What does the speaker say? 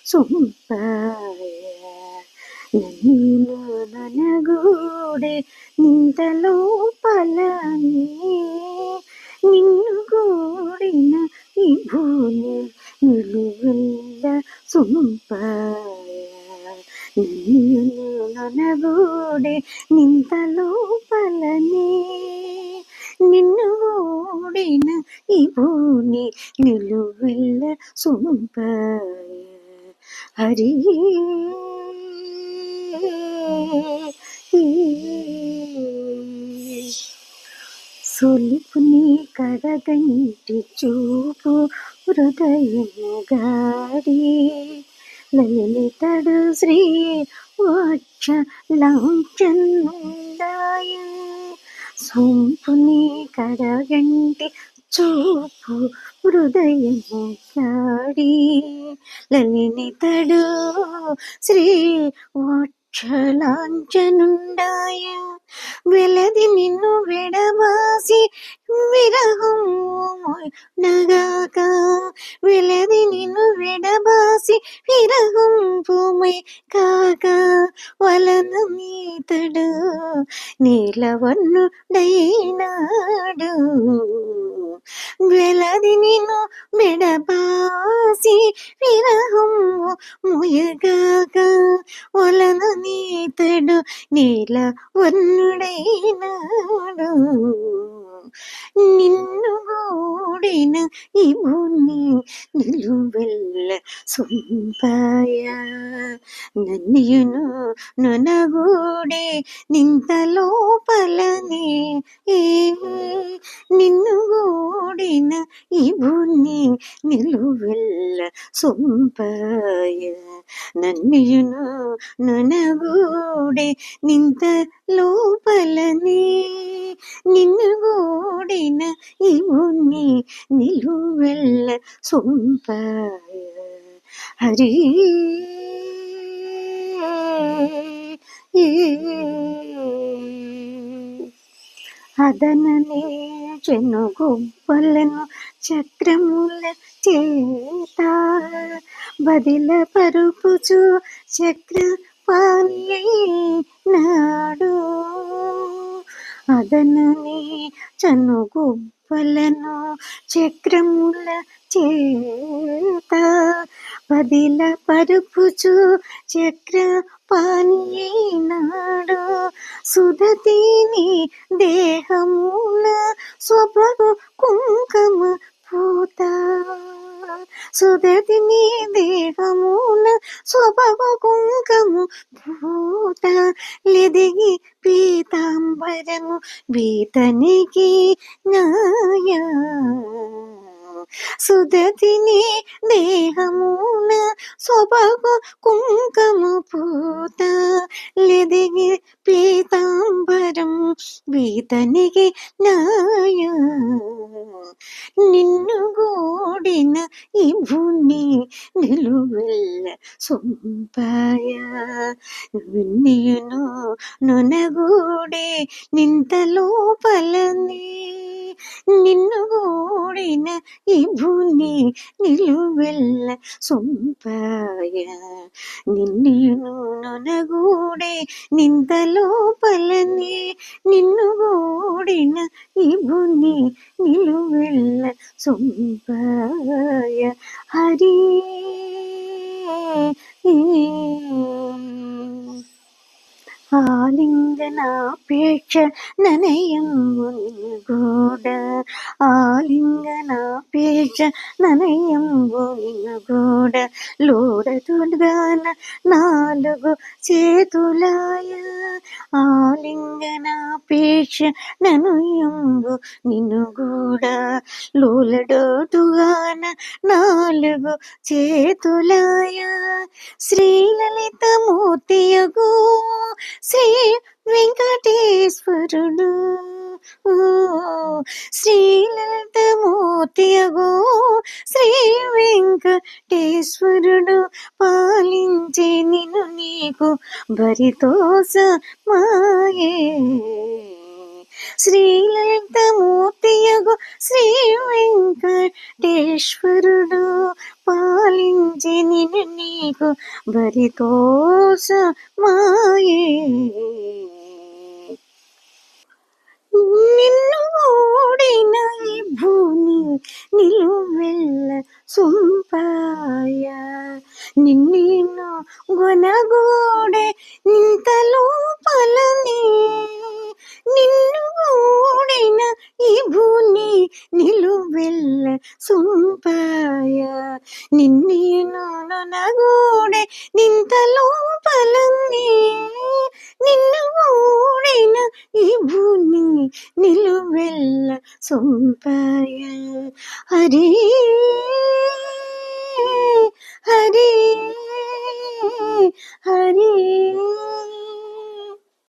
ಸೊಂಪಾಯ ನೀನು ನನಗೂಡೆ ನಿಂತ ಲೋಪಲನೇ ನಿನ್ನುಗೂಡಿನ ಈ ಭೂಮಿ ನಿಲುವೆಲ್ಲ ಸೊಂಪಾಯ ನೀನು ನನಗೂಡೆ ನಿಂತ ಲೋಪಲನೇ ನಿನ್ನುಗೂಡಿನ ಈ ಭೂಮಿ ನಿಲುವೆಲ್ಲ ಸೊಂಪಾಯ ಹರಿ సొలిపు నీ కడగంటి చూపు హృదయము గాడి లలితడు శ్రీ వక్ష లాంఛనుండాయ సొంపు నీ కడగంటి చూపు హృదయము గాడి లలితడు శ్రీ వక్షలాంఛనుండాయ వెలది నిన్ను విడబాసి విరహం నగాక వెలది నిన్ను విడబాసి విరహం భూమై కాక వలన మీతడు నీలవన్నుడైనాడు వెలది నిన్ను విడబాసి విరహం ముయగాక వలన నీతడు నీలవన్నుడైనాడు నిన్ను గూడిన ఈ భూమి నిలువెల్ల సొంపాయ నన్నియును నొనగూడే నింత లోపలనే నిన్ను గూడిన ఈ భూమి నిలువెల్ల సొంపాయ నన్నియును నొనగూడే నింత లోపలనే నిన్నుగూడిన ఈ భూమి నిలువెల్ల సొంపాయ హరి అదననే చెనుగొబ్బలను చక్రముల చేత బదిల పరుపుచు చక్ర పాని నాడు అదనని చనుగొబ్బలను చక్రముల చేత బదిల పరుపుచు చక్ర పాని నాడు సుధతిని దేహమున స్వభగు కుంకుమ పూత సుధతిని దేహమున స్వభగు కుంకుమ పూత లెదిగి పీతాంబరము వీతనికి న్యాయ సుధతిని దేహమున స్వభగు కుంకుమ పూత లెదిగి పీతాంబరం వీతనికి న్యాయ నిన్ను గూడిన ఈ భూమి నిలువెల్ల సొంపాయ నిన్ను నొనగూడే నింత లోపలనే నిన్ను గూడిన ఈ భూమి నిలువెల్ల సొంపాయ నిన్ను నొనగూడే నింత లోపలనే నిన్ను గూడిన ఈ భూమి నిలువెల్ల సొంపాయ హరి ఆలింగనాపేక్ష ననయంబు నినుగూడ ఆలింగనాపేక్ష ననయంబు నినుగూడ లోడదుగాన నాలుగు చేతులాయ ఆలింగనాపేక్ష ననయంబు నినుగూడ లోలడోటుగాన నాలుగు చేతులాయ శ్రీలలితమూర్తియగు శ్రీ వెంకటేశ్వరుడు శ్రీలలితమూర్తియగు శ్రీ వెంకటేశ్వరుడు పాలించే నిన్ను నీకు భరితోస మాయే శ్రీలలితమూర్తియగు శ్రీ వెంకటేశ్వరుడు పాలించి నిన్ను నీకు బరితోస మాయే. నిన్ను ఓడిన ఈ భూమి నిలువెల్ల సొంపాయ. నిన్నేను గొనగోడే నింతలో పలని. నిన్ను ఓడిన ఈ భూమి నిలువెల్ల సొంపాయ. నిన్నేను నొనగోడే నింతలో పలని. నిన్ను ఓడిన ఈ భూమి నిలువెల్ల సొంపాయ. హరి హరి హరి